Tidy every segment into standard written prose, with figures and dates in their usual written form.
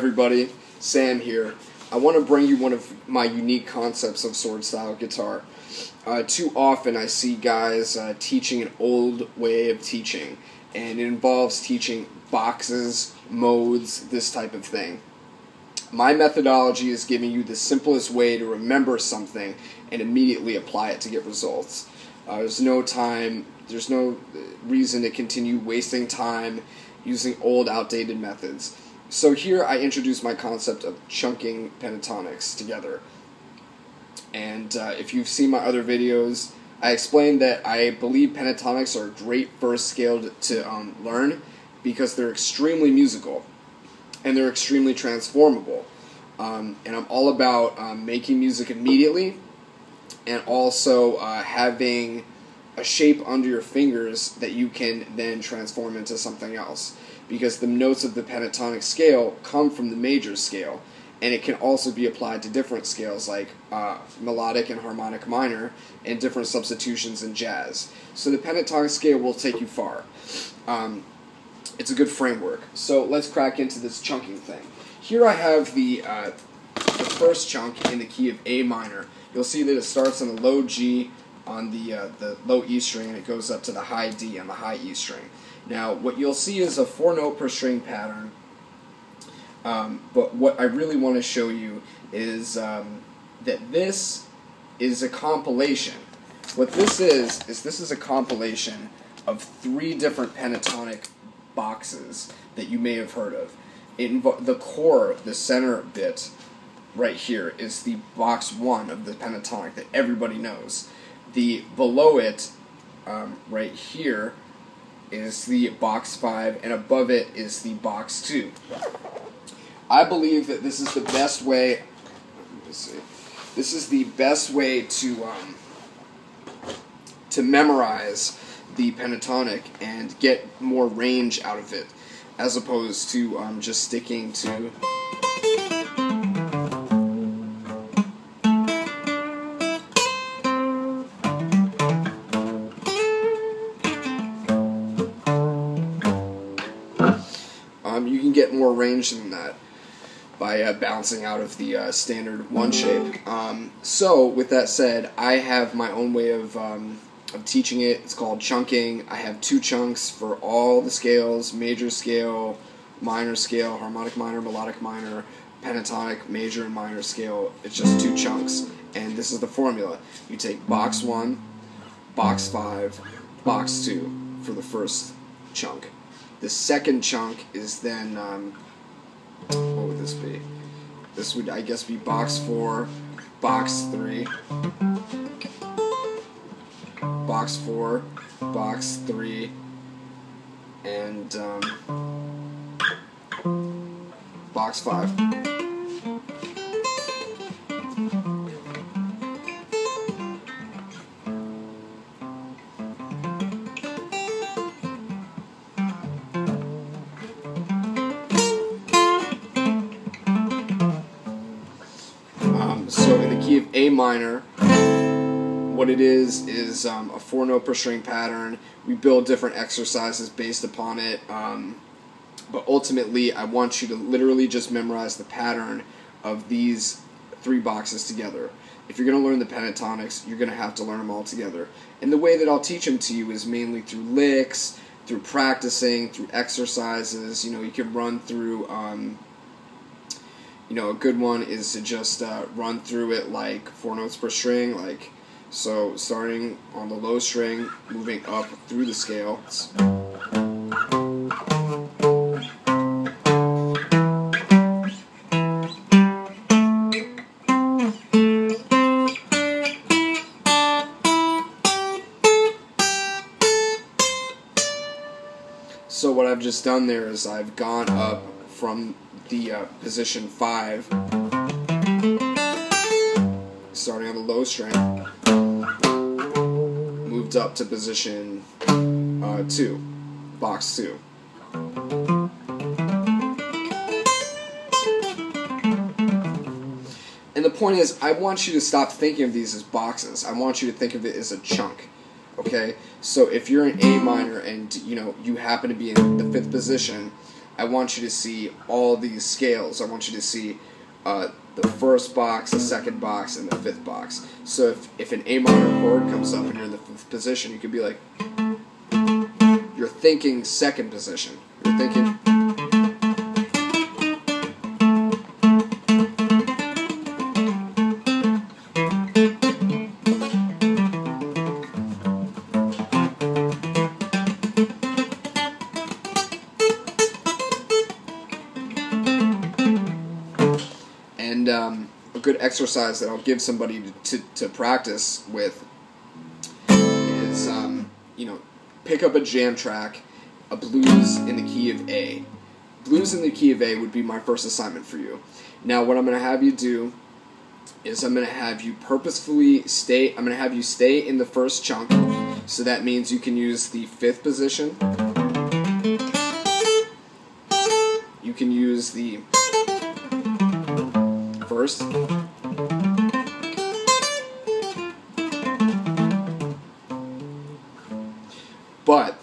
everybody, Sam here. I want to bring you one of my unique concepts of sword style guitar. Too often I see guys teaching an old way of teaching, and it involves teaching boxes, modes, this type of thing. My methodology is giving you the simplest way to remember something and immediately apply it to get results. There's no reason to continue wasting time using old, outdated methods. So here I introduce my concept of chunking pentatonics together. And if you've seen my other videos, I explained that I believe pentatonics are a great first scale to learn because they're extremely musical and they're extremely transformable. And I'm all about making music immediately and also having a shape under your fingers that you can then transform into something else. Because the notes of the pentatonic scale come from the major scale, and it can also be applied to different scales like melodic and harmonic minor and different substitutions in jazz. So the pentatonic scale will take you far. It's a good framework. So let's crack into this chunking thing. Here I have the first chunk in the key of A minor. You'll see that it starts on the low G on the low E string, and it goes up to the high D on the high E string. Now, what you'll see is a 4-note per string pattern, but what I really want to show you is that this is a compilation. What this is a compilation of 3 different pentatonic boxes that you may have heard of. The core, the center bit right here, is the box 1 of the pentatonic that everybody knows. The below it, right here, is the box 5, and above it is the box 2. I believe that this is the best way. This is the best way to memorize the pentatonic and get more range out of it, as opposed to just sticking to. You can get more range than that by bouncing out of the standard 1 shape. So, with that said, I have my own way of teaching it. It's called chunking. I have 2 chunks for all the scales: major scale, minor scale, harmonic minor, melodic minor, pentatonic, major and minor scale. It's just 2 chunks, and this is the formula. You take box 1, box 5, box 2 for the first chunk. The second chunk is then, what would this be? This would, I guess, be box 4, box 3, box 4, box 3, and box 5. So in the key of A minor, what it is a 4-note per string pattern. We build different exercises based upon it, but ultimately I want you to literally just memorize the pattern of these 3 boxes together. If you're going to learn the pentatonics, you're going to have to learn them all together. And the way that I'll teach them to you is mainly through licks, through practicing, through exercises. You can run through. A good one is to just run through it like 4 notes per string, so starting on the low string, moving up through the scale. So what I've just done there is I've gone up from the position 5, starting on the low string, moved up to position 2, box 2. And the point is, I want you to stop thinking of these as boxes. I want you to think of it as a chunk. Okay? So if you're in A minor and you happen to be in the 5th position, I want you to see all these scales. I want you to see the first box, the second box, and the fifth box. So if an A minor chord comes up and you're in the fifth position, you could be like, you're thinking second position. You're thinking. And a good exercise that I'll give somebody to practice with is, pick up a jam track, a blues in the key of A. Blues in the key of A would be my first assignment for you. Now, what I'm going to have you do is I'm going to have you stay in the first chunk. So that means you can use the fifth position. You can use the first. But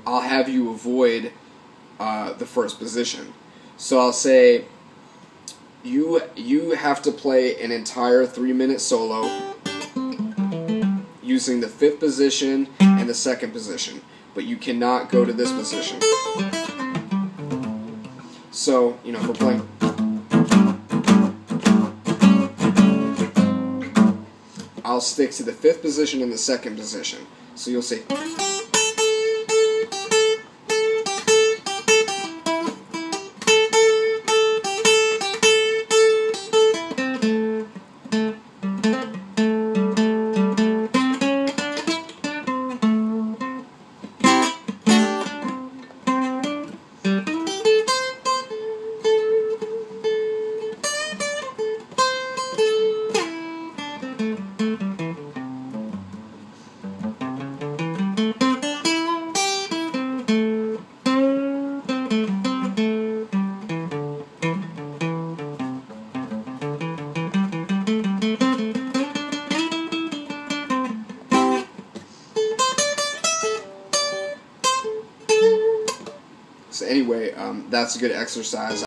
I'll have you avoid the first position. So I'll say you have to play an entire 3-minute solo using the fifth position and the second position, but you cannot go to this position. So, if we're playing, I'll stick to the fifth position and the second position. So you'll see. So anyway, that's a good exercise.